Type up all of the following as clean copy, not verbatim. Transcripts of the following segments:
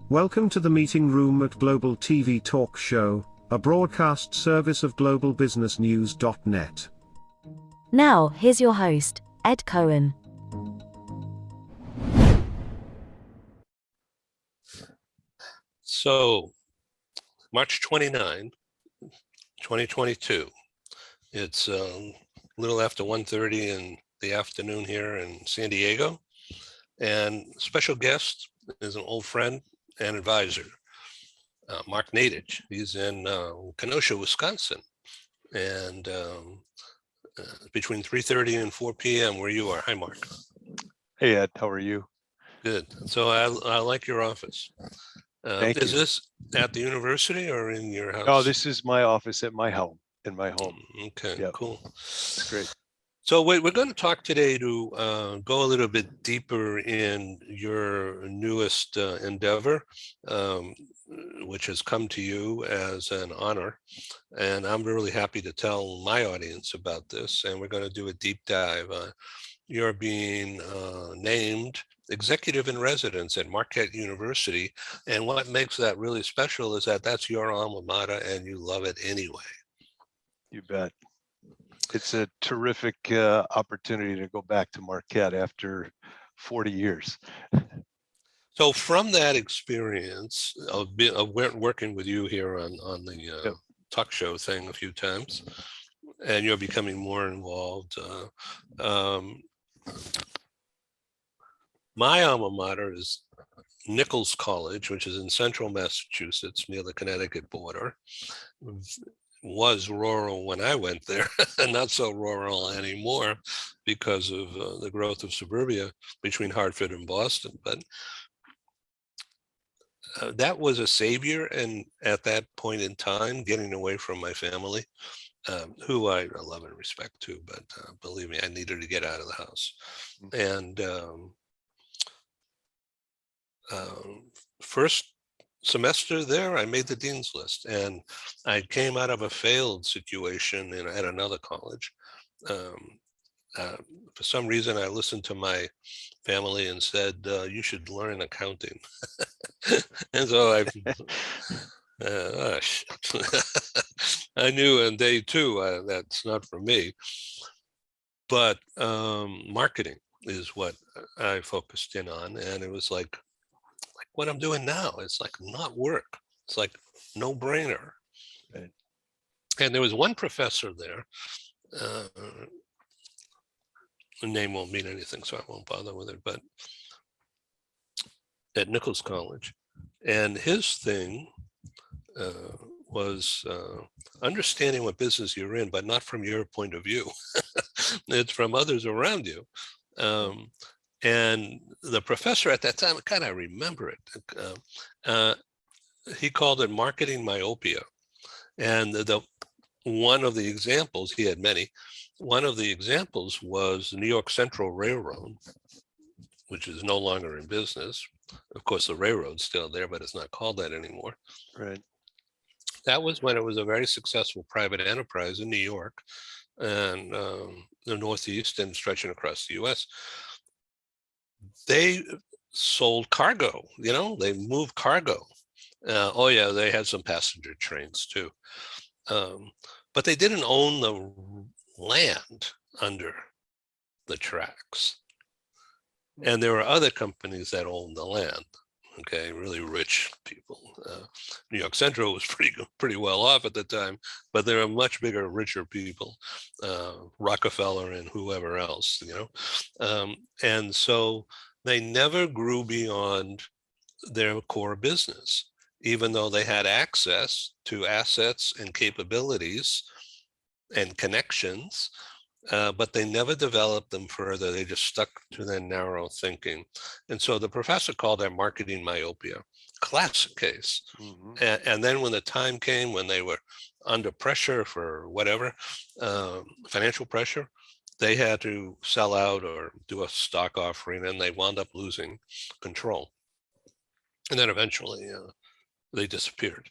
Welcome to the meeting room at Global TV Talk Show, a broadcast service of globalbusinessnews.net. Now, here's your host, Ed Cohen. So, March 29, 2022. It's a little after 1:30 in the afternoon here in San Diego. And special guest is an old friend and advisor, Mark Naidicz. He's in Kenosha, Wisconsin. And between 3:30 and 4 p.m. where you are. Hi, Mark. Hey, Ed, how are you? Good. So I like your office. Thank you. Is this at the university or in your house? Oh, this is my office at my home, in my home. Okay, Yep. cool. It's great. So we're going to talk today to go a little bit deeper in your newest endeavor, which has come to you as an honor. And I'm really happy to tell my audience about this. And we're going to do a deep dive. You're being named executive in residence at Marquette University. And what makes that really special is that that's your alma mater and you love it anyway. You bet. It's a terrific opportunity to go back to Marquette after 40 years. So from that experience of working with you here on the talk show thing a few times, and you're becoming more involved, my alma mater is Nichols College, which is in central Massachusetts near the Connecticut border. Was rural when I went there, and not so rural anymore because of the growth of suburbia between Hartford and Boston. But that was a savior, and at that point in time, getting away from my family, who I love and respect too, but believe me, I needed to get out of the house. And first semester there, I made the dean's list, and I came out of a failed situation at another college. For some reason, I listened to my family and said, you should learn accounting. And so I knew on day two, that's not for me. But marketing is what I focused in on. And it was like what I'm doing now. It's like not work. It's like no brainer. Right. And there was one professor there. The name won't mean anything, so I won't bother with it. But at Nichols College, and his thing was understanding what business you're in, but not from your point of view. It's from others around you. And the professor at that time, I kind of remember it. He called it marketing myopia. And one of the examples, he had many, one of the examples was the New York Central Railroad, which is no longer in business. Of course, the railroad's still there, but it's not called that anymore. Right. That was when it was a very successful private enterprise in New York and the Northeast and stretching across the US. They sold cargo, they moved cargo. Oh yeah, they had some passenger trains too. But they didn't own the land under the tracks. And there were other companies that owned the land, okay, really rich people. New York Central was pretty well off at the time, but there were much bigger, richer people, Rockefeller and whoever else, and so they never grew beyond their core business, even though they had access to assets and capabilities and connections, but they never developed them further. They just stuck to their narrow thinking. And so the professor called that marketing myopia, classic case. Mm-hmm. And then when the time came when they were under pressure for whatever, financial pressure, they had to sell out or do a stock offering, and they wound up losing control. And then eventually they disappeared.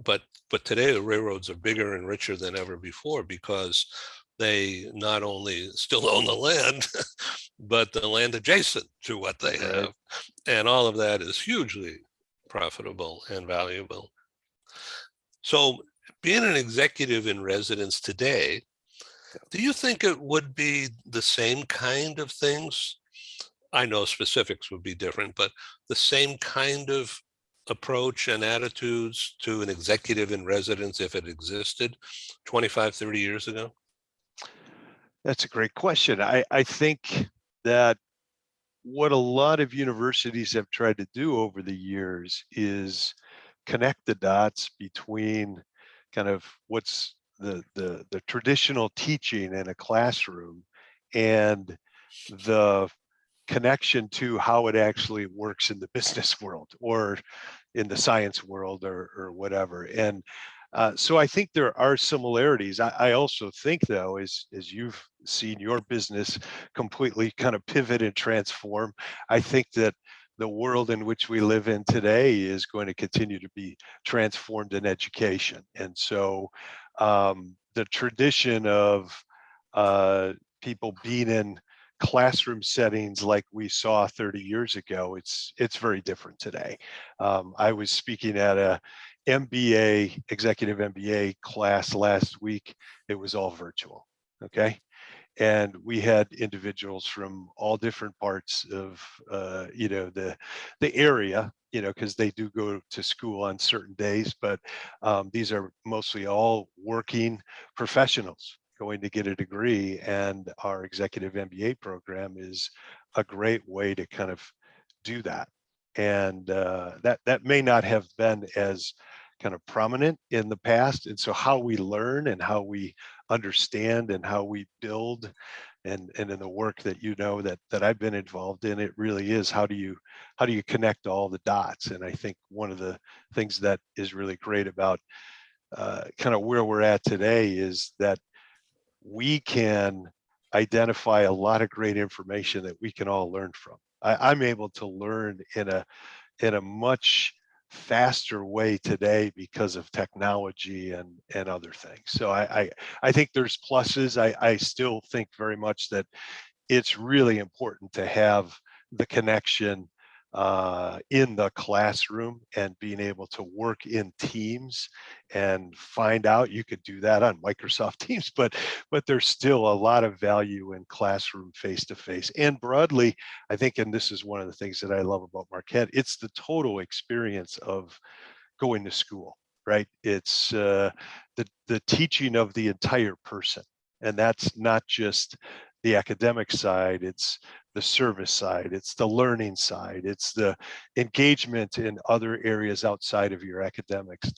But today the railroads are bigger and richer than ever before because they not only still own the land, but the land adjacent to what they have. And all of that is hugely profitable and valuable. So being an executive in residence today, do you think it would be the same kind of things? I know specifics would be different, but the same kind of approach and attitudes to an executive in residence if it existed 25, 30 years ago? That's a great question. I think that what a lot of universities have tried to do over the years is connect the dots between kind of what's the traditional teaching in a classroom and the connection to how it actually works in the business world or in the science world or whatever. And so I think there are similarities. I also think, though, as you've seen your business completely kind of pivot and transform, I think that the world in which we live in today is going to continue to be transformed in education. And so the tradition of people being in classroom settings like we saw 30 years ago, it's very different today. I was speaking at a MBA, executive MBA class last week. It was all virtual, okay? And we had individuals from all different parts of the area, because they do go to school on certain days, but these are mostly all working professionals going to get a degree, and our executive MBA program is a great way to kind of do that. And that may not have been as kind of prominent in the past. And so how we learn and how we understand and how we build and in the work that that I've been involved in, it really is how do you connect all the dots. And I think one of the things that is really great about kind of where we're at today is that we can identify a lot of great information that we can all learn from. I'm able to learn in a much faster way today because of technology and other things. So I think there's pluses. I still think very much that it's really important to have the connection in the classroom and being able to work in teams and find out. You could do that on Microsoft Teams, but there's still a lot of value in classroom face-to-face. And broadly, I think, and this is one of the things that I love about Marquette, it's the total experience of going to school, right? It's the teaching of the entire person. And that's not just the academic side, it's the service side, it's the learning side, it's the engagement in other areas outside of your academics.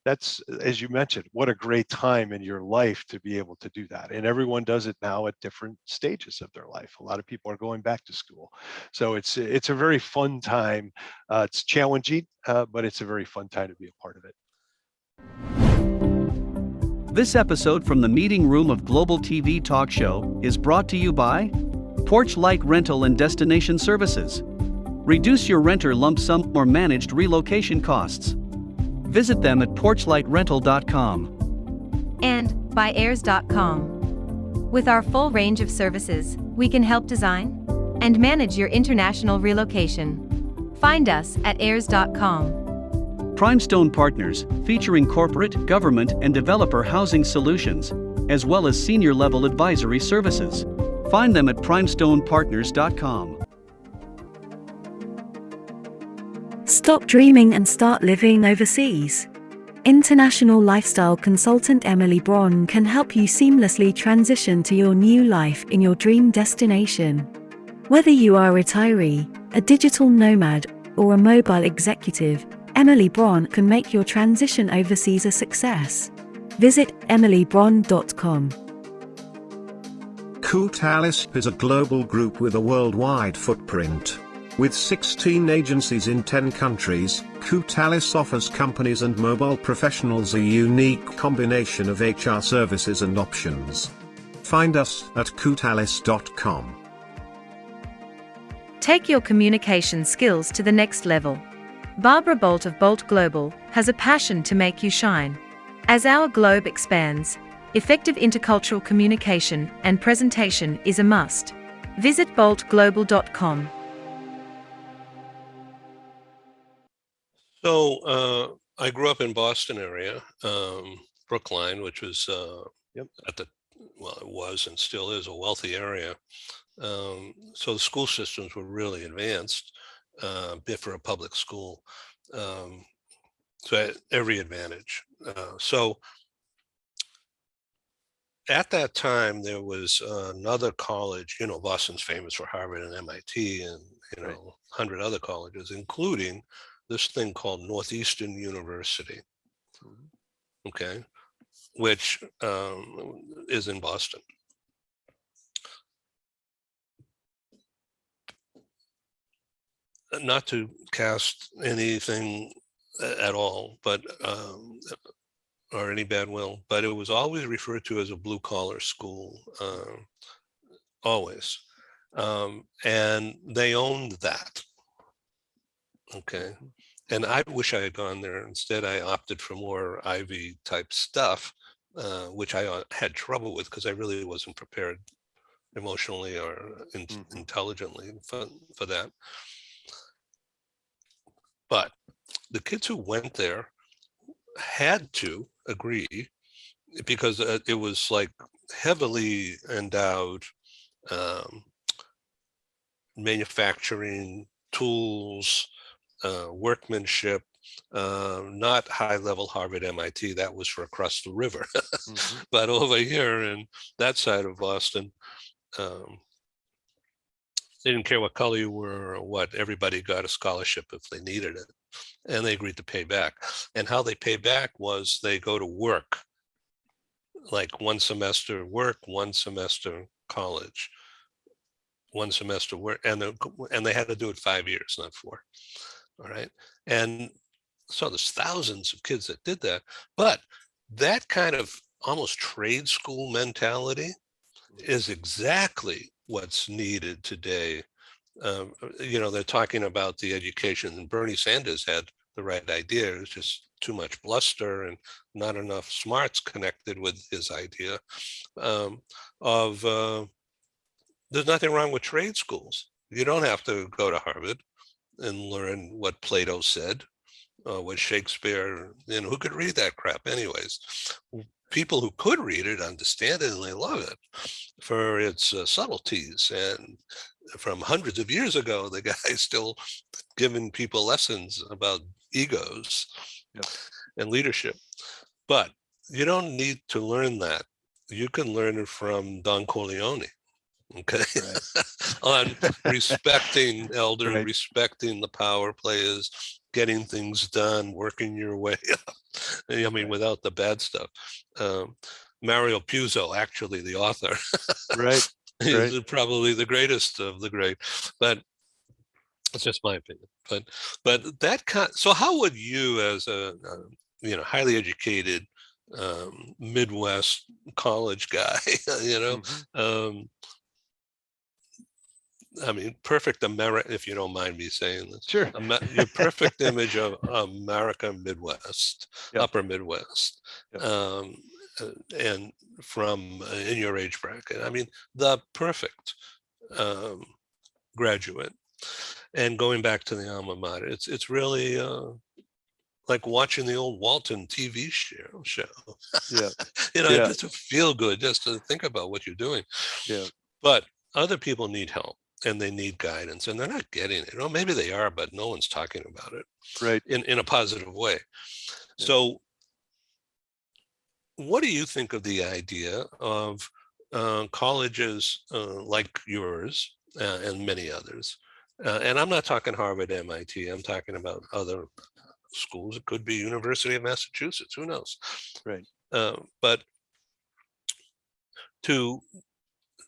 That's, as you mentioned, what a great time in your life to be able to do that. And everyone does it now at different stages of their life. A lot of people are going back to school. So it's a very fun time. It's challenging, but it's a very fun time to be a part of it. This episode from the meeting room of Global TV Talk Show is brought to you by Porchlight Rental and Destination Services. Reduce your renter lump sum or managed relocation costs. Visit them at porchlightrental.com. And by airs.com. With our full range of services, we can help design and manage your international relocation. Find us at airs.com. Primestone Partners, featuring corporate, government, and developer housing solutions, as well as senior-level advisory services. Find them at primestonepartners.com. Stop dreaming and start living overseas. International lifestyle consultant Emily Braun can help you seamlessly transition to your new life in your dream destination. Whether you are a retiree, a digital nomad, or a mobile executive, Emily Braun can make your transition overseas a success. Visit emilybraun.com. Coutalis is a global group with a worldwide footprint. With 16 agencies in 10 countries, Coutalis offers companies and mobile professionals a unique combination of HR services and options. Find us at coutalis.com. Take your communication skills to the next level. Barbara Bolt of Bolt Global has a passion to make you shine. As our globe expands, Effective intercultural communication and presentation is a must. Visit boltglobal.com. So I grew up in Boston area, Brookline, which was Yep. it was and still is a wealthy area. So the school systems were really advanced, for a public school. So it had every advantage. So at that time, there was another college. Boston's famous for Harvard and MIT and, Right. 100 other colleges, including this thing called Northeastern University, Mhm. okay, which is in Boston. Not to cast anything at all, but or any bad will, but it was always referred to as a blue collar school, always. And they owned that. Okay. And I wish I had gone there. Instead, I opted for more Ivy type stuff, which I had trouble with because I really wasn't prepared emotionally or intelligently for that. But the kids who went there had to agree because it was like heavily endowed, manufacturing, tools, workmanship, not high level Harvard, MIT. That was for across the river. But over here in that side of Boston, they didn't care what color you were or what. Everybody got a scholarship if they needed it, and they agreed to pay back. And how they pay back was they go to work, like one semester work, one semester college, one semester work, and they had to do it 5 years, not 4. All right. And so there's thousands of kids that did that. But that kind of almost trade school mentality is exactly what's needed today. They're talking about the education, and Bernie Sanders had the right idea. It was just too much bluster and not enough smarts connected with his idea of there's nothing wrong with trade schools. You don't have to go to Harvard and learn what Plato said, what Shakespeare, who could read that crap anyways? People who could read it understand it and they love it for its subtleties. And from hundreds of years ago, the guy's still giving people lessons about egos and leadership. But you don't need to learn that. You can learn it from Don Corleone. Okay. On respecting elders, respecting the power players, getting things done, working your way up. I mean, without the bad stuff. Mario Puzo, actually the author, is probably the greatest of the great, but it's just my opinion. But that so how would you, as a highly educated Midwest college guy, I mean, perfect America, if you don't mind me saying this. Sure. Your perfect image of America Midwest, upper Midwest, and from in your age bracket. I mean, the perfect graduate. And going back to the alma mater, it's really like watching the old Walton TV show. It doesn't feel good just to think about what you're doing. But other people need help. And they need guidance, and they're not getting it. Well, maybe they are, but no one's talking about it, in a positive way. So, what do you think of the idea of colleges like yours and many others? And I'm not talking Harvard, MIT. I'm talking about other schools. It could be University of Massachusetts. Who knows? But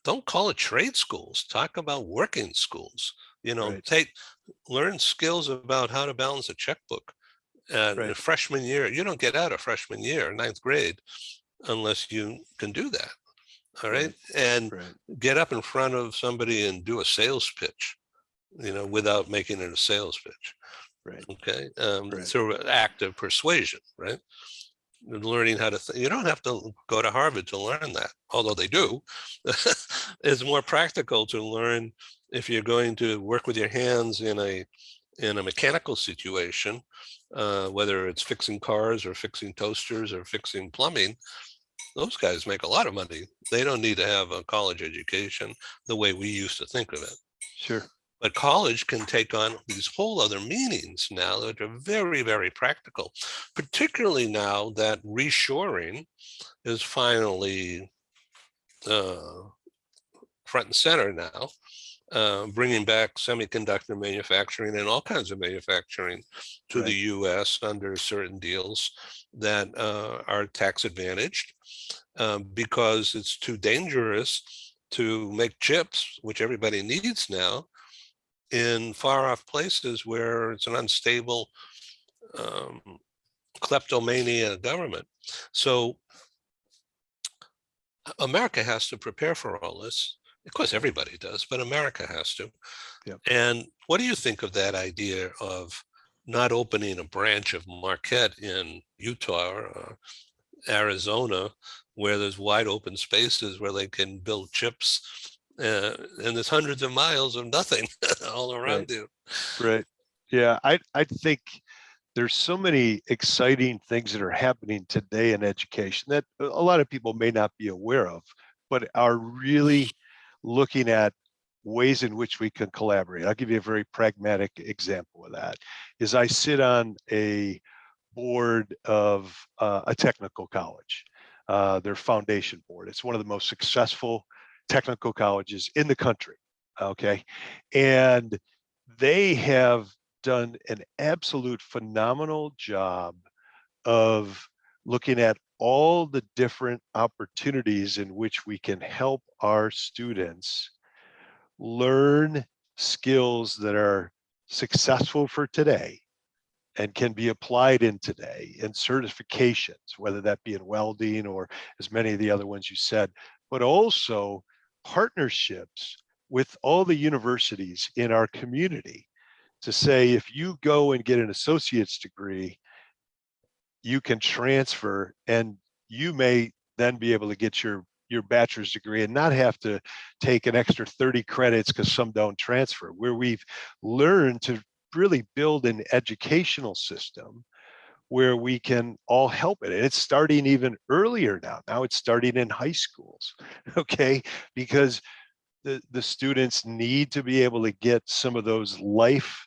don't call it trade schools. Talk about working schools. Learn skills about how to balance a checkbook. And freshman year, you don't get out of freshman year, 9th grade, unless you can do that. All right. And get up in front of somebody and do a sales pitch, without making it a sales pitch. Okay. Through active persuasion. Right. learning how to, you don't have to go to Harvard to learn that, although they do. It's more practical to learn if you're going to work with your hands in a mechanical situation, whether it's fixing cars or fixing toasters or fixing plumbing. Those guys make a lot of money. They don't need to have a college education the way we used to think of it. Sure. But college can take on these whole other meanings now that are very, very practical, particularly now that reshoring is finally front and center now, bringing back semiconductor manufacturing and all kinds of manufacturing to the US under certain deals that are tax advantaged, because it's too dangerous to make chips, which everybody needs now, in far off places where it's an unstable kleptomania government. So America has to prepare for all this. Of course, everybody does, but America has to. Yep. And what do you think of that idea of not opening a branch of Marquette in Utah or Arizona, where there's wide open spaces where they can build chips, and there's hundreds of miles of nothing all around you? Right. Yeah, I think there's so many exciting things that are happening today in education that a lot of people may not be aware of, but are really looking at ways in which we can collaborate. I'll give you a very pragmatic example of that. Is I sit on a board of a technical college, their foundation board. It's one of the most successful technical colleges in the country. Okay. And they have done an absolute phenomenal job of looking at all the different opportunities in which we can help our students learn skills that are successful for today and can be applied in today, and certifications, whether that be in welding or as many of the other ones you said, but also partnerships with all the universities in our community to say, if you go and get an associate's degree, you can transfer and you may then be able to get your bachelor's degree and not have to take an extra 30 credits because some don't transfer, where we've learned to really build an educational system where we can all help it. And it's starting even earlier now. Now it's starting in high schools, okay? Because the students need to be able to get some of those life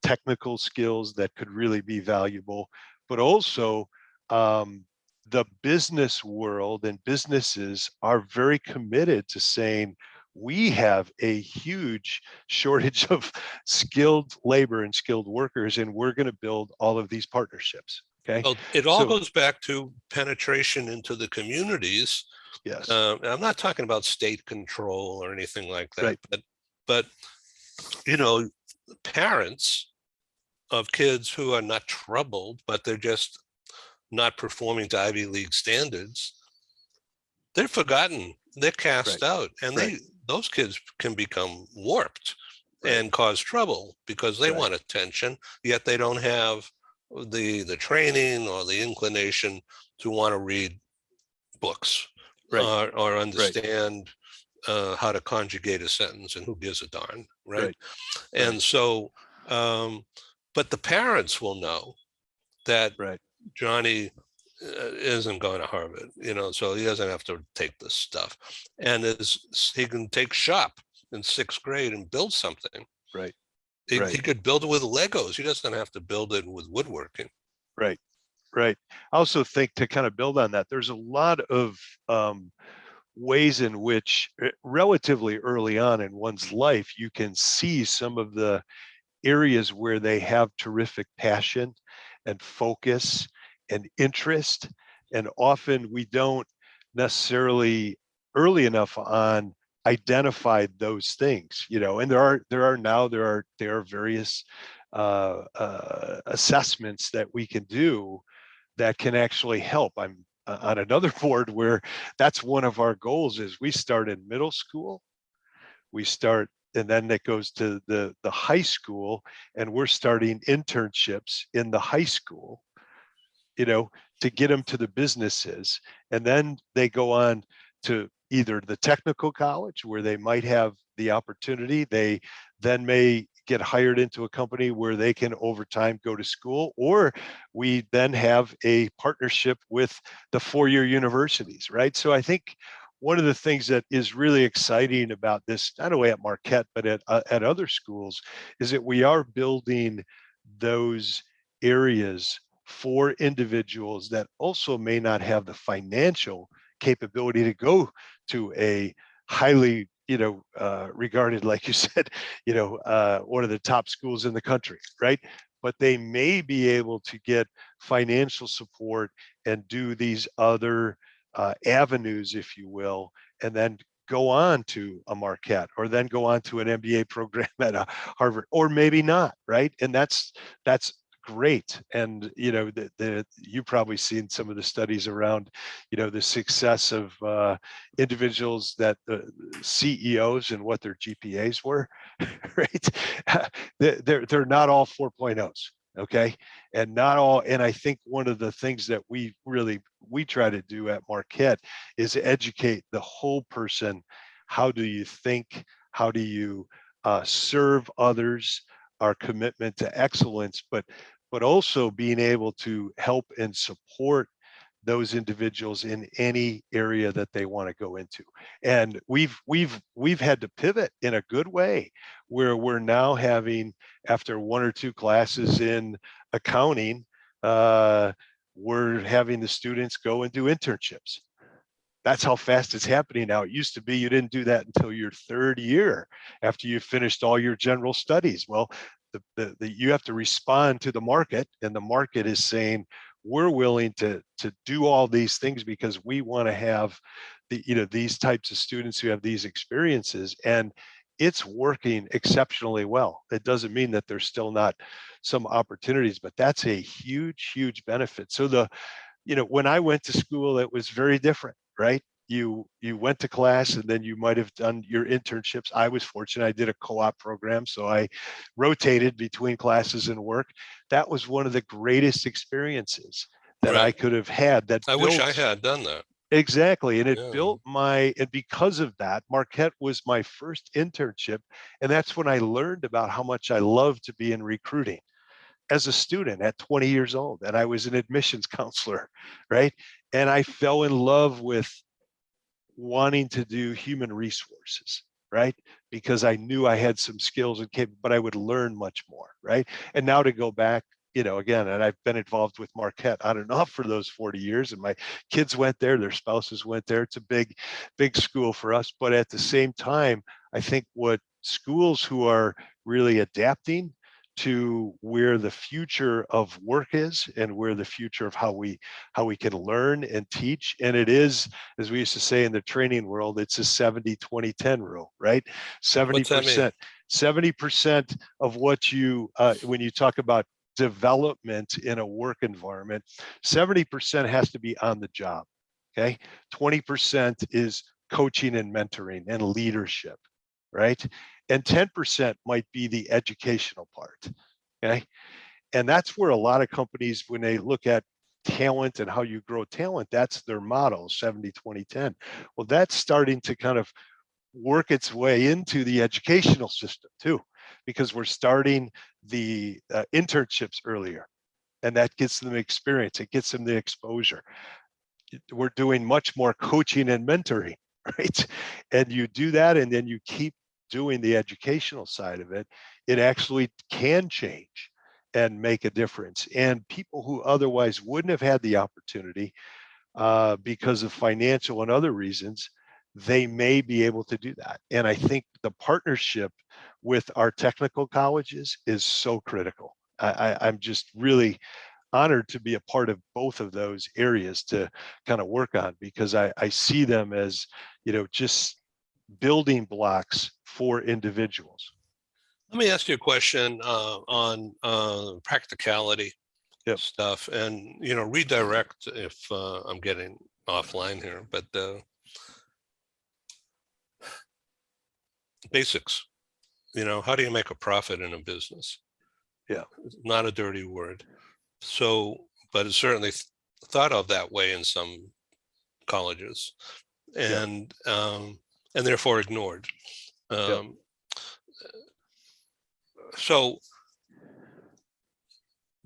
technical skills that could really be valuable, but also the business world and businesses are very committed to saying, we have a huge shortage of skilled labor and skilled workers, and we're going to build all of these partnerships. Okay. Well, it all goes back to penetration into the communities. Yes. I'm not talking about state control or anything like that, Right. but you know, parents of kids who are not troubled, but they're just not performing to Ivy League standards, they're forgotten, they're cast out, and those kids can become warped and cause trouble because they want attention, yet they don't have the training or the inclination to want to read books or understand how to conjugate a sentence, and who gives a darn, right? And so, but the parents will know that Johnny isn't going to Harvard, you know, so he doesn't have to take this stuff, and he can take shop in 6th grade and build something. He could build it with Legos. He doesn't have to build it with woodworking. Right. I also think, to kind of build on that, there's a lot of ways in which relatively early on in one's life, you can see some of the areas where they have terrific passion and focus and interest. And often we don't necessarily early enough on identified those things, you know, and there are various assessments that we can do that can actually help. I'm on another board where that's one of our goals. Is we start in middle school, and then it goes to the high school, and we're starting internships in the high school to get them to the businesses. And then they go on to either the technical college where they might have the opportunity. They then may get hired into a company where they can over time go to school, or we then have a partnership with the four-year universities, right? So I think one of the things that is really exciting about this, not only at Marquette, but at other schools, is that we are building those areas for individuals that also may not have the financial capability to go to a highly regarded, like you said, one of the top schools in the country, right? But they may be able to get financial support and do these other avenues, if you will, and then go on to a Marquette, or then go on to an MBA program at a Harvard, or maybe not, right? And that's great. And you've probably seen some of the studies around the success of individuals that CEOs and what their GPAs were, right? They're not all 4.0s, okay? And not all. And I think one of the things that we try to do at Marquette is educate the whole person. How do you think? How do you serve others? Our commitment to excellence, but also being able to help and support those individuals in any area that they want to go into. And we've had to pivot in a good way, where we're now having, after one or two classes in accounting, we're having the students go and do internships. That's how fast it's happening now. It used to be you didn't do that until your third year after you finished all your general studies. Well, you have to respond to the market, and the market is saying, we're willing to do all these things because we want to have these types of students who have these experiences. And it's working exceptionally well. It doesn't mean that there's still not some opportunities, but that's a huge benefit. So when I went to school, it was very different, right? You went to class, and then you might have done your internships. I was fortunate. I did a co-op program, so I rotated between classes and work. That was one of the greatest experiences that I could have had. I wish I had done that. Exactly. And it built and because of that, Marquette was my first internship. And that's when I learned about how much I love to be in recruiting as a student at 20 years old. And I was an admissions counselor, right? And I fell in love with wanting to do human resources, right? Because I knew I had some skills and capability, but I would learn much more, right? And now to go back, again, and I've been involved with Marquette on and off for those 40 years, and my kids went there, their spouses went there. It's a big school for us. But at the same time, I think what schools who are really adapting to where the future of work is, and where the future of how we can learn and teach. And it is, as we used to say in the training world, it's a 70-20-10 rule, right? 70% of what you, when you talk about development in a work environment, 70% has to be on the job, okay? 20% is coaching and mentoring and leadership, right? And 10% might be the educational part, okay? And that's where a lot of companies, when they look at talent and how you grow talent, that's their model, 70-20-10. Well, that's starting to kind of work its way into the educational system too, because we're starting the internships earlier, and that gets them experience, it gets them the exposure. We're doing much more coaching and mentoring, right? And you do that, and then you keep doing the educational side of it, it actually can change and make a difference. And people who otherwise wouldn't have had the opportunity because of financial and other reasons, they may be able to do that. And I think the partnership with our technical colleges is so critical. I'm just really honored to be a part of both of those areas to kind of work on, because I see them as, just building blocks for individuals. Let me ask you a question on practicality stuff, and redirect if I'm getting offline here, but basics. How do you make a profit in a business? Yeah, not a dirty word. So but it's certainly thought of that way in some colleges, and therefore ignored. So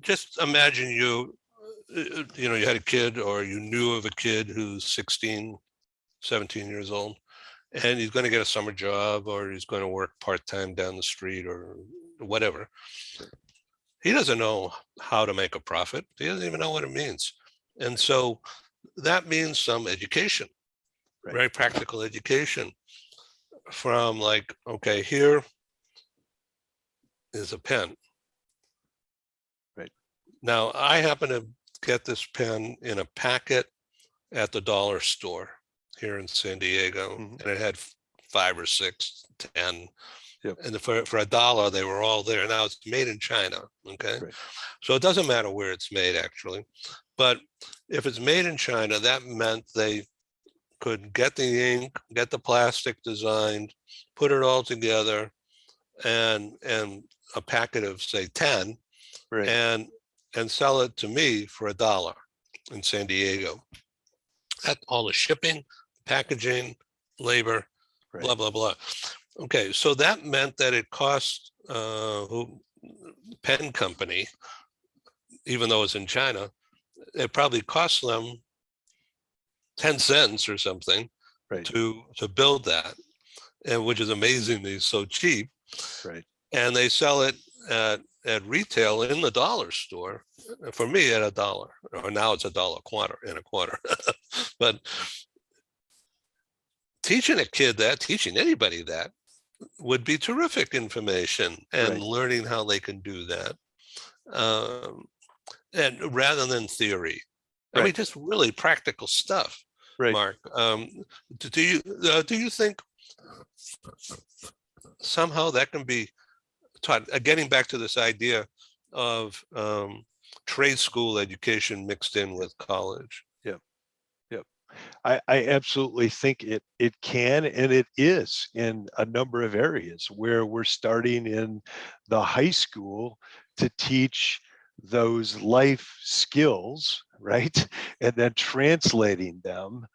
just imagine you had a kid, or you knew of a kid who's 16, 17 years old, and he's going to get a summer job, or he's going to work part-time down the street or whatever. He doesn't know how to make a profit. He doesn't even know what it means. And so that means some education, very practical education, from like, okay, here is a pen. Now, I happen to get this pen in a packet at the dollar store here in San Diego, and it had 5 or 6, 10. And for $1, they were all there. Now it's made in China, okay? So it doesn't matter where it's made, actually. But if it's made in China, that meant they could get the ink, get the plastic designed, put it all together, and a packet of, say, 10, and sell it to me for $1 in San Diego. At all the shipping, packaging, labor, blah, blah, blah. Okay, so that meant that it cost pen company, even though it's in China, it probably cost them 10 cents or something to build that, and which is amazingly so cheap. And they sell it at retail in the dollar store for me at $1, or now it's $1.25. But teaching a kid that, teaching anybody that, would be terrific information, and learning how they can do that, and rather than theory. I mean, just really practical stuff. Mark, do you think somehow that can be taught? Getting back to this idea of trade school education mixed in with college. I absolutely think it can, and it is in a number of areas where we're starting in the high school to teach those life skills, and then translating them,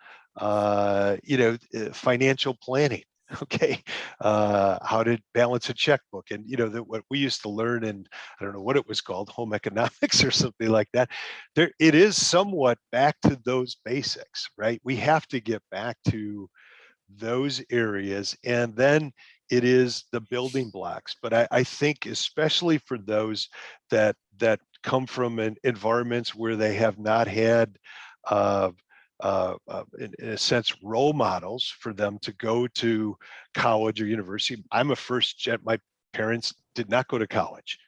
financial planning, how to balance a checkbook, and what we used to learn in, I don't know what it was called, home economics or something like that. It is somewhat back to those basics, we have to get back to those areas, and then it is the building blocks. But I think especially for those that come from environments where they have not had in a sense, role models for them to go to college or university. I'm a first gen. My parents did not go to college,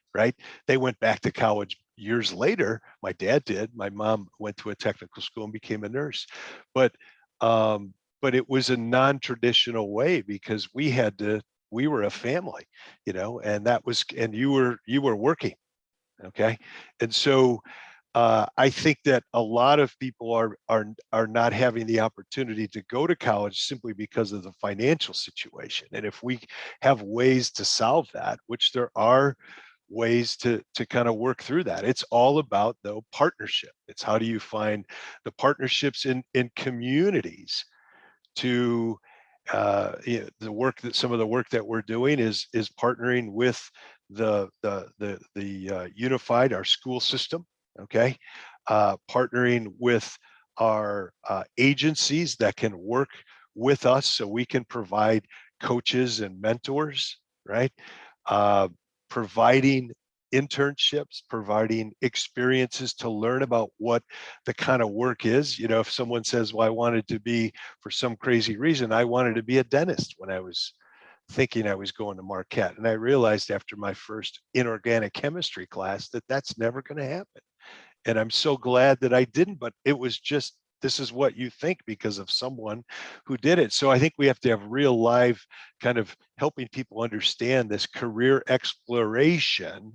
They went back to college years later. My dad did. My mom went to a technical school and became a nurse. But it was a non-traditional way, because we were a family, and and you were working. And so I think that a lot of people are not having the opportunity to go to college simply because of the financial situation. And if we have ways to solve that, which there are ways to kind of work through that, it's all about, though, partnership. It's how do you find the partnerships in communities to some of the work that we're doing is partnering with the unified, our school system, partnering with our agencies that can work with us so we can provide coaches and mentors, providing internships, providing experiences to learn about what the kind of work is. If someone says, well, I wanted to be, for some crazy reason, I wanted to be a dentist when I was thinking I was going to Marquette. And I realized after my first inorganic chemistry class that that's never going to happen. And I'm so glad that I didn't, but it was just, this is what you think because of someone who did it. So I think we have to have real live kind of helping people understand this career exploration.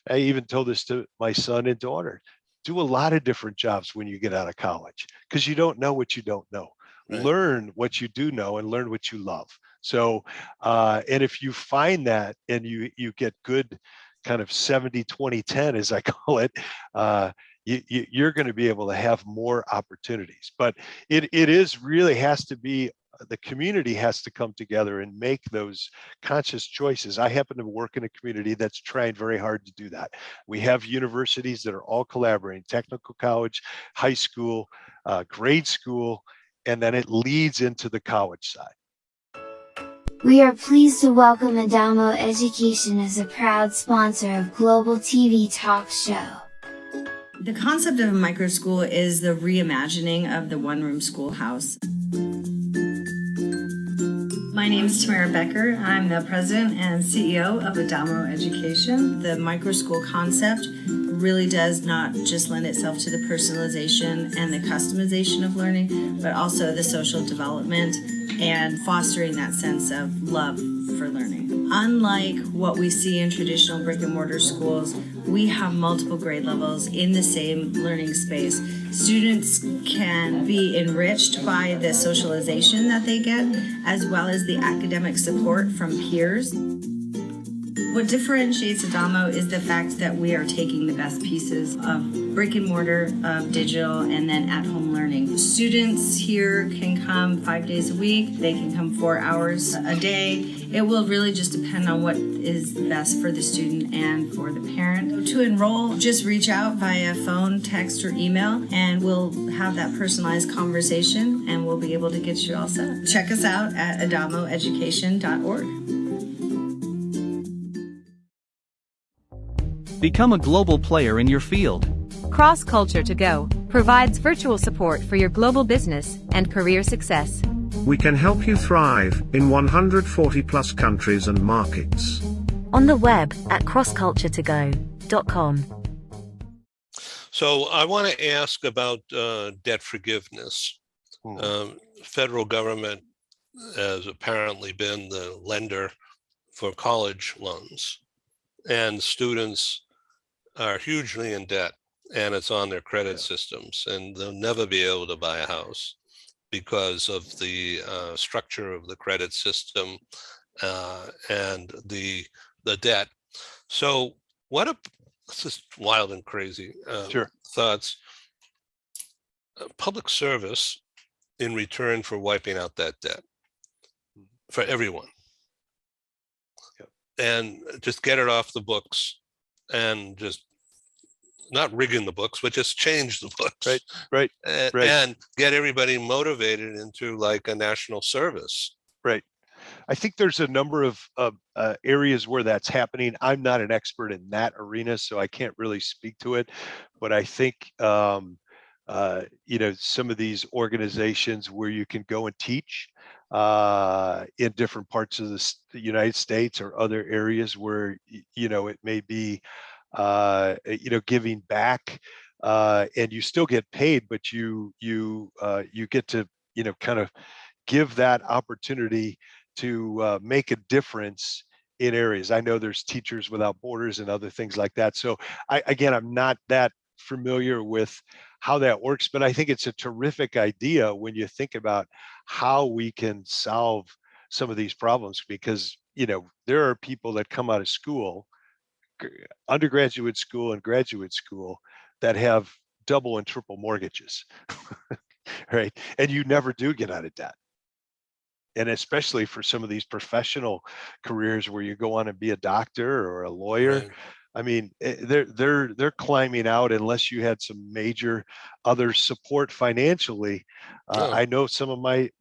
I even told this to my son and daughter: do a lot of different jobs when you get out of college, because you don't know what you don't know. Learn what you do know and learn what you love. So, and if you find that and you get good kind of 70, 20, 10, as I call it, you're going to be able to have more opportunities. But it is really has to be, the community has to come together and make those conscious choices. I happen to work in a community that's trying very hard to do that. We have universities that are all collaborating, technical college, high school, grade school, and then it leads into the college side. We are pleased to welcome Adamo Education as a proud sponsor of Global TV Talk Show. The concept of a micro school is the reimagining of the one-room schoolhouse. My name is Tamara Becker. I'm the president and CEO of Adamo Education. The micro school concept really does not just lend itself to the personalization and the customization of learning, but also the social development and fostering that sense of love for learning. Unlike what we see in traditional brick and mortar schools, we have multiple grade levels in the same learning space. Students can be enriched by the socialization that they get, as well as the academic support from peers. What differentiates Adamo is the fact that we are taking the best pieces of brick and mortar, of digital, and then at-home learning. Students here can come 5 days a week. They can come 4 hours a day. It will really just depend on what is best for the student and for the parent. To enroll, just reach out via phone, text, or email, and we'll have that personalized conversation, and we'll be able to get you all set. Check us out at adamoeducation.org. Become a global player in your field. Cross Culture to Go provides virtual support for your global business and career success. We can help you thrive in 140 plus countries and markets. On the web at crossculturetogo.com. So I want to ask about debt forgiveness. Federal government has apparently been the lender for college loans, and students are hugely in debt, and it's on their credit systems, and they'll never be able to buy a house because of the structure of the credit system and the debt. So this is wild and crazy thoughts. Public service in return for wiping out that debt for everyone. And just get it off the books, and just not rigging the books, but just change the books. Right. And get everybody motivated into like a national service. Right. I think there's a number of areas where that's happening. I'm not an expert in that arena, so I can't really speak to it. But I think, some of these organizations where you can go and teach in different parts of the United States or other areas where, it may be, giving back, and you still get paid, but you get to, kind of give that opportunity to make a difference in areas. I know there's Teachers Without Borders and other things like that. So I'm not that familiar with how that works, but I think it's a terrific idea when you think about how we can solve some of these problems, because, there are people that come out of school, undergraduate school and graduate school, that have double and triple mortgages, right? And you never do get out of debt. And especially for some of these professional careers where you go on and be a doctor or a lawyer, right. I mean, they're climbing out unless you had some major other support financially. I know some of my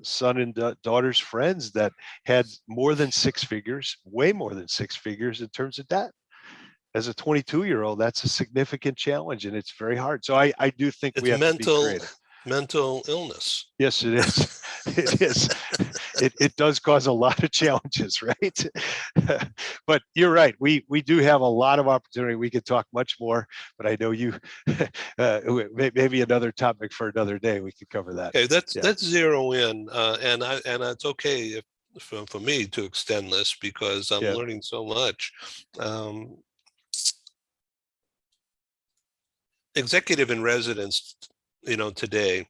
son and daughter's friends that had more than six figures, way more than six figures in terms of debt. As a 22-year-old, that's a significant challenge, and it's very hard. So I do think we have to be creative. Mental illness. Yes, it is. It is. It does cause a lot of challenges, right? But you're right. We do have a lot of opportunity. We could talk much more, but I know you. Maybe another topic for another day. We could cover that. Okay, let's zero in, and it's okay for me to extend this because I'm learning so much. Executive in residence, today,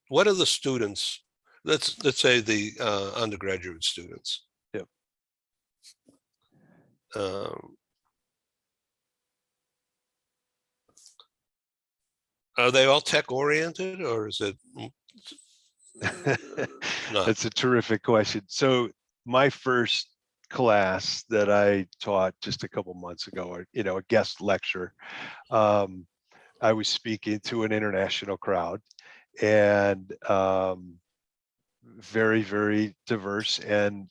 what are the students? Let's say the undergraduate students. Are they all tech oriented, or is it not? That's a terrific question. So my first class that I taught just a couple months ago, or, a guest lecture, I was speaking to an international crowd, and very, very diverse. And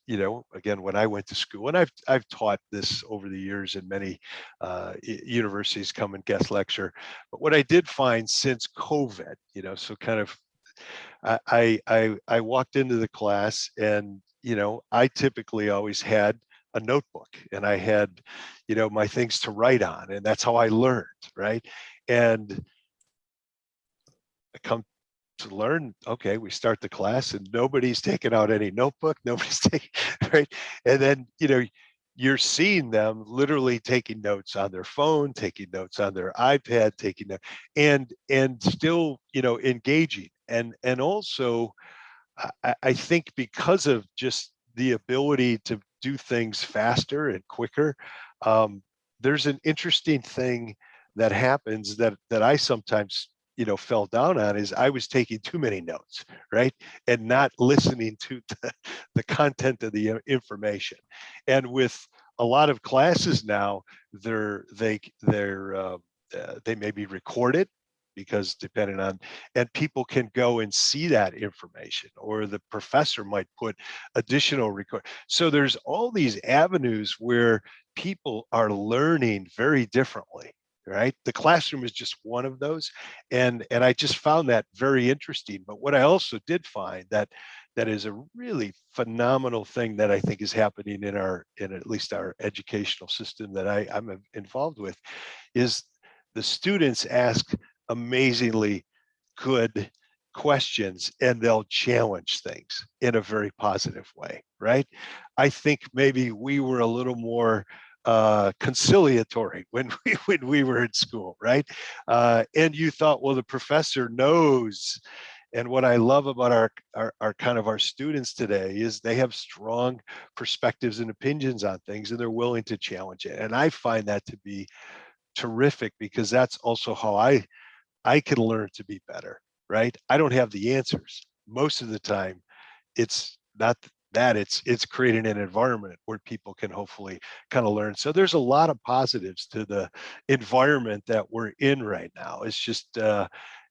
again, when I went to school, and I've taught this over the years in many universities, come and guest lecture. But what I did find since COVID, so kind of, I walked into the class, and I typically always had a notebook, and I had my things to write on, and that's how I learned, right? And I come to learn, okay, we start the class and nobody's taking out any notebook, nobody's taking, right? And then you're seeing them literally taking notes on their phone, taking notes on their iPad, taking notes, and still engaging. And also I think because of just the ability to do things faster and quicker, there's an interesting thing that happens that I sometimes fell down on, is I was taking too many notes, right? And not listening to the content of the information. And with a lot of classes now, they may be recorded, because depending on, and people can go and see that information, or the professor might put additional record. So there's all these avenues where people are learning very differently, right? The classroom is just one of those. And I just found that very interesting. But what I also did find that is a really phenomenal thing that I think is happening in at least our educational system that I'm involved with, is the students ask amazingly good questions, and they'll challenge things in a very positive way, right? I think maybe we were a little more conciliatory when we were in school, right? And you thought, well, the professor knows. And what I love about our kind of our students today is they have strong perspectives and opinions on things, and they're willing to challenge it. And I find that to be terrific, because that's also how I can learn to be better, right? I don't have the answers. Most of the time, it's not that, it's creating an environment where people can hopefully kind of learn. So there's a lot of positives to the environment that we're in right now. It's just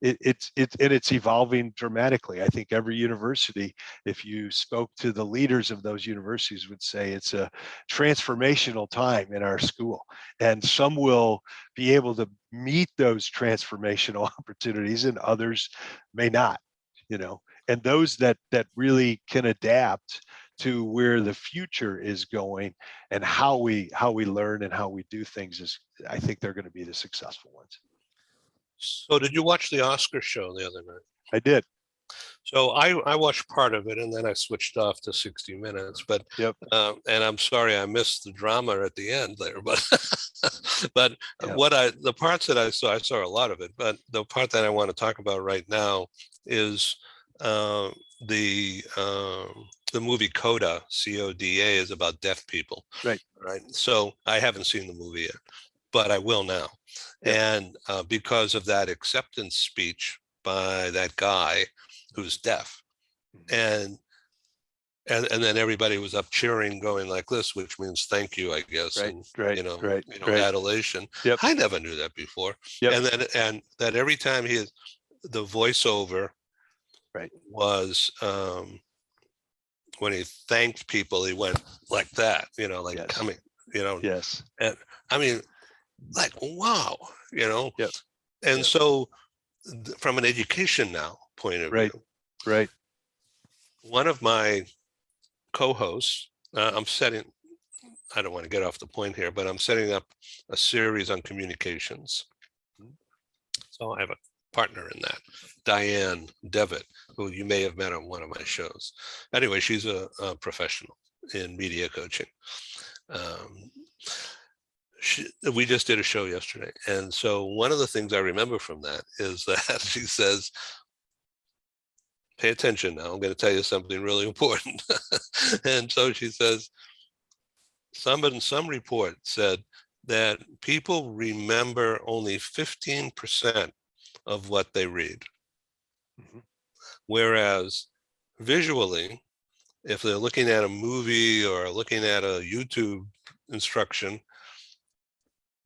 it's evolving dramatically. I think every university, if you spoke to the leaders of those universities, would say it's a transformational time in our school, and some will be able to meet those transformational opportunities, and others may not. And those that really can adapt to where the future is going, and how we learn and how we do things, is, I think, they're going to be the successful ones. So did you watch the Oscar show the other night? I did. So I watched part of it, and then I switched off to 60 Minutes. But Yep. And I'm sorry I missed the drama at the end there. But but Yep. the parts that I saw a lot of it. But the part that I want to talk about right now is the movie Coda, CODA, is about deaf people. Right. Right. So I haven't seen the movie yet, but I will now. Yep. And because of that acceptance speech by that guy who's deaf, and then everybody was up cheering, going like this, which means thank you, I guess. Right, and, right, right. Adulation. Yep. I never knew that before. Yep. And that every time the voiceover, right, was when he thanked people, he went like that, like yes. coming, Yes. And I mean, like, wow, Yep. And yep. so from an education now point of right. view, Right. one of my co-hosts, I don't want to get off the point here, but I'm setting up a series on communications. So I have a partner in that, Diane Devitt, who you may have met on one of my shows. Anyway, she's a professional in media coaching. We just did a show yesterday. And so one of the things I remember from that is that she says, pay attention now, I'm going to tell you something really important. And so she says, some report said that people remember only 15% of what they read. Mhm. Whereas visually, if they're looking at a movie or looking at a YouTube instruction,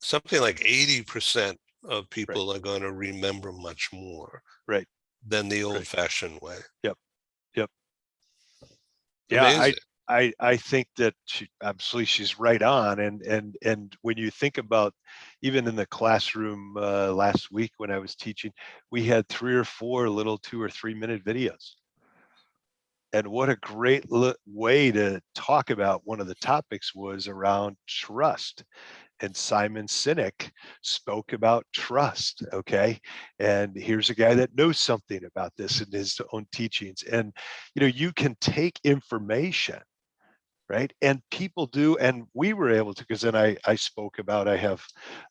something like 80% of people are going to remember much more Right. than the Right. old-fashioned way. Yep. Yep. Yeah, Amazing. I think that absolutely she's right on. And when you think about, even in the classroom last week when I was teaching, we had 3 or 4 little 2 or 3 minute videos. And what a great way to talk about one of the topics was around trust. And Simon Sinek spoke about trust. Okay. And here's a guy that knows something about this in his own teachings. And, you can take information, right? And people do, and we were able to, because then I spoke about, I have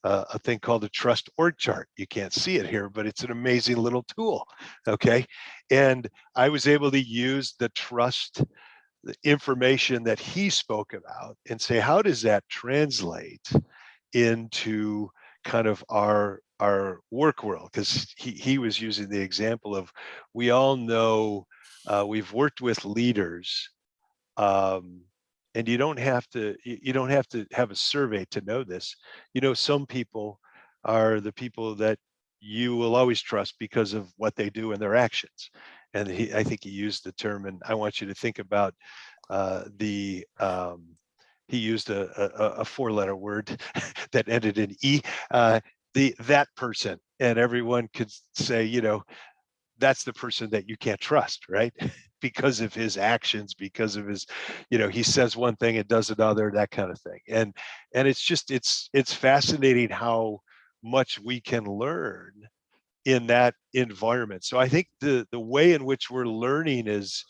a thing called a trust org chart. You can't see it here, but it's an amazing little tool. Okay. And I was able to use the trust, the information that he spoke about, and say, how does that translate into kind of our work world? Because he was using the example of, we all know, we've worked with leaders, um, and you don't have to have a survey to know this. Some people are the people that you will always trust because of what they do and their actions. And I think he used the term, and I want you to think about the he used a 4-letter word that ended in E, that person, and everyone could say, that's the person that you can't trust, right? Because of his actions, because of his, he says one thing and does another, that kind of thing. And it's just, it's fascinating how much we can learn in that environment. So I think the way in which we're learning is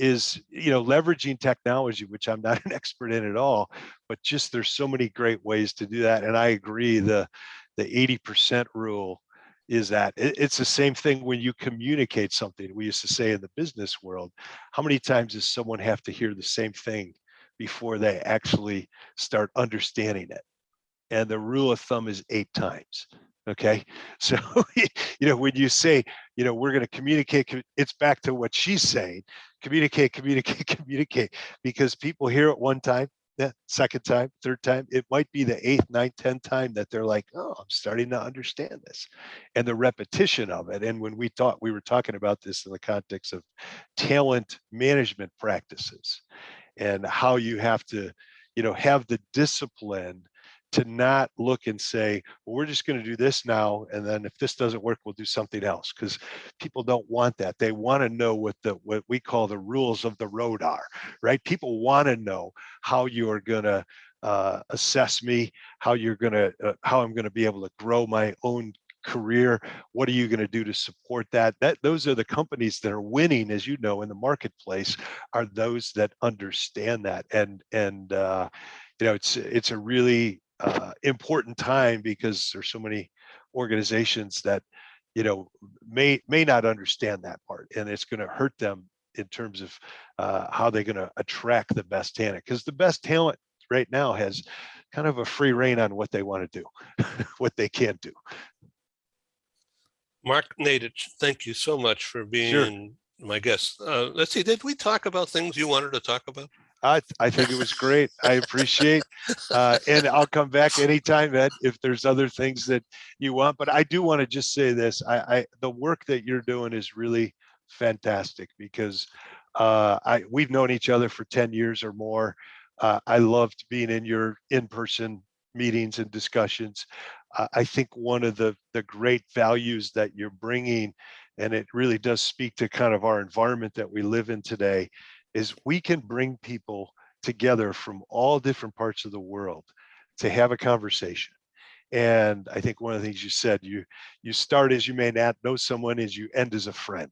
leveraging technology, which I'm not an expert in at all, but just there's so many great ways to do that. And I agree, the 80% rule is that it's the same thing when you communicate something. We used to say in the business world, how many times does someone have to hear the same thing before they actually start understanding it? And the rule of thumb is 8 times. Okay. So, when you say, we're going to communicate, it's back to what she's saying, communicate, communicate, communicate, because people hear it one time, second time, third time, it might be the 8th, 9th, 10th time that they're like, oh, I'm starting to understand this. And the repetition of it. And when we were talking about this in the context of talent management practices, and how you have to, have the discipline to not look and say, well, we're just going to do this now, and then if this doesn't work, we'll do something else. Because people don't want that. They want to know what we call the rules of the road are, right? People want to know how you are going to assess me, how I'm going to be able to grow my own career. What are you going to do to support that? Those are the companies that are winning, as you know, in the marketplace, are those that understand that. And it's a really important time, because there's so many organizations that may not understand that part, and it's going to hurt them in terms of how they're going to attract the best talent, because the best talent right now has kind of a free rein on what they want to do, what they can't do. Mark Naidicz, thank you so much for Sure. being my guest. Let's see, did we talk about things you wanted to talk about? I think it was great. I appreciate, and I'll come back anytime, Ed, if there's other things that you want. But I do want to just say this: the work that you're doing is really fantastic, because we've known each other for 10 years or more. I loved being in your in-person meetings and discussions. I think one of the great values that you're bringing, and it really does speak to kind of our environment that we live in today, is we can bring people together from all different parts of the world to have a conversation. And I think one of the things you said, you start as you may not know someone, as you end as a friend,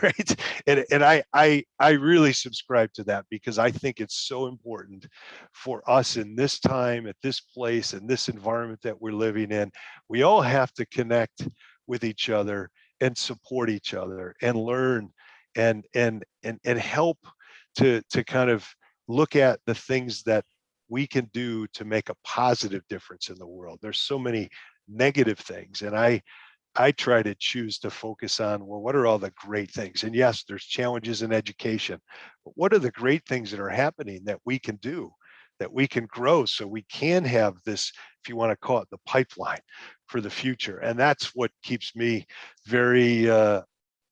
right? And I really subscribe to that, because I think it's so important for us in this time, at this place, in this environment that we're living in. We all have to connect with each other and support each other and learn and help to kind of look at the things that we can do to make a positive difference in the world. There's so many negative things, and I I try to choose to focus on, well, what are all the great things? And yes, there's challenges in education, but what are the great things that are happening that we can do, that we can grow so we can have this, if you want to call it the pipeline for the future. And that's what keeps me very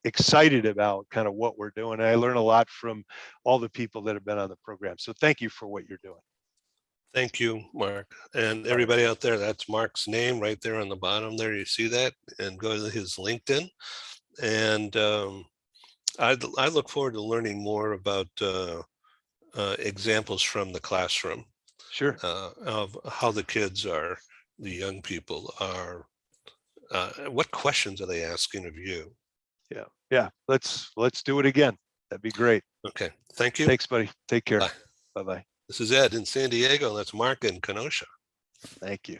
excited about kind of what we're doing. And I learn a lot from all the people that have been on the program. So thank you for what you're doing. Thank you, Mark. And everybody out there, that's Mark's name right there on the bottom there. You see that? And go to his LinkedIn. And I look forward to learning more about examples from the classroom. Sure. Of how the kids are, the young people are, what questions are they asking of you? Yeah. Let's do it again. That'd be great. Okay. Thank you. Thanks, buddy. Take care. Bye. Bye-bye. This is Ed in San Diego. That's Mark in Kenosha. Thank you.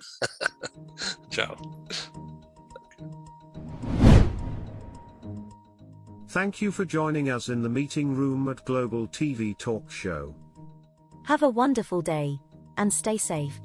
Ciao. Thank you for joining us in the meeting room at Global TV Talk Show. Have a wonderful day, and stay safe.